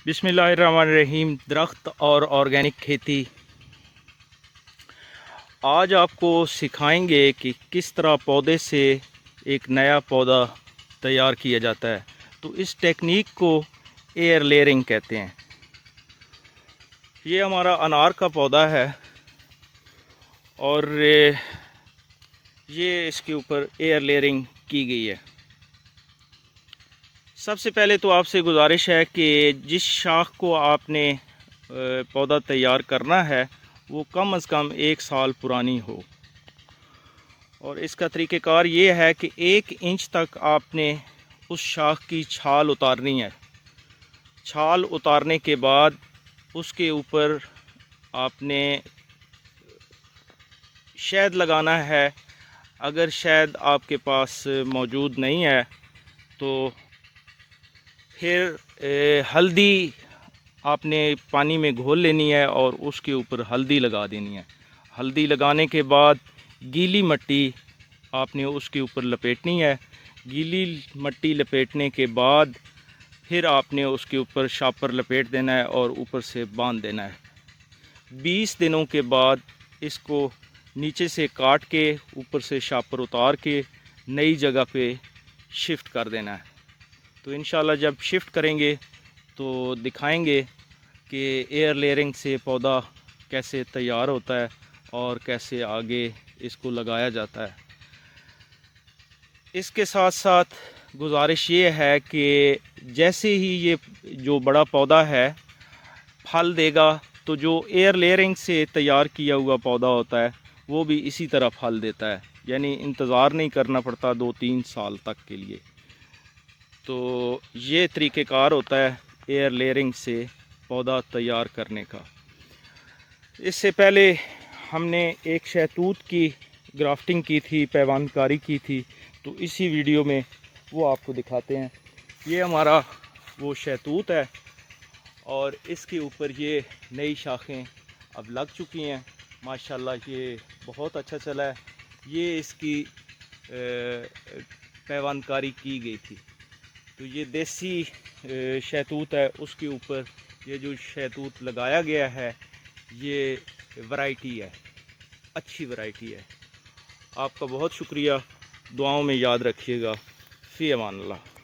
बिस्मिल्लाहिर्रहमानिर्रहीम। दरख्त और ऑर्गेनिक खेती। आज आपको सिखाएंगे कि किस तरह पौधे से एक नया पौधा तैयार किया जाता है। तो इस टेक्निक को एयर लेयरिंग कहते हैं। ये हमारा अनार का पौधा है और ये इसके ऊपर एयर लेयरिंग की गई है। सबसे पहले तो आपसे गुजारिश है कि जिस शाख को आपने पौधा तैयार करना है वो कम से कम 1 साल पुरानी हो। और इसका तरीक़ेकार ये है कि 1 इंच तक आपने उस शाख की छाल उतारनी है। छाल उतारने के बाद उसके ऊपर आपने शहद लगाना है। अगर शहद आपके पास मौजूद नहीं है तो फिर हल्दी आपने पानी में घोल लेनी है और उसके ऊपर हल्दी लगा देनी है। हल्दी लगाने के बाद गीली मिट्टी आपने उसके ऊपर लपेटनी है। गीली मिट्टी लपेटने के बाद फिर आपने उसके ऊपर शापर लपेट देना है और ऊपर से बांध देना है। 20 दिनों के बाद इसको नीचे से काट के ऊपर से शापर उतार के नई जगह पे शिफ्ट कर देना है। तो इंशाल्लाह जब शिफ्ट करेंगे तो दिखाएंगे कि एयर लेयरिंग से पौधा कैसे तैयार होता है और कैसे आगे इसको लगाया जाता है। इसके साथ साथ गुजारिश ये है कि जैसे ही ये जो बड़ा पौधा है फल देगा तो जो एयर लेयरिंग से तैयार किया हुआ पौधा होता है वो भी इसी तरह फल देता है, यानी इंतज़ार नहीं करना पड़ता 2-3 साल तक के लिए। तो ये तरीक़ेकार होता है एयर लेयरिंग से पौधा तैयार करने का। इससे पहले हमने एक शहतूत की ग्राफ्टिंग की थी, पैवानकारी की थी, तो इसी वीडियो में वो आपको दिखाते हैं। ये हमारा वो शहतूत है और इसके ऊपर ये नई शाखें अब लग चुकी हैं। माशाल्लाह ये बहुत अच्छा चला है। ये इसकी पैवानकारी की गई थी। तो ये देसी शहतूत है, उसके ऊपर ये जो शहतूत लगाया गया है ये वैरायटी है, अच्छी वैरायटी है। आपका बहुत शुक्रिया। दुआओं में याद रखिएगा। फ़ी अमान अल्लाह।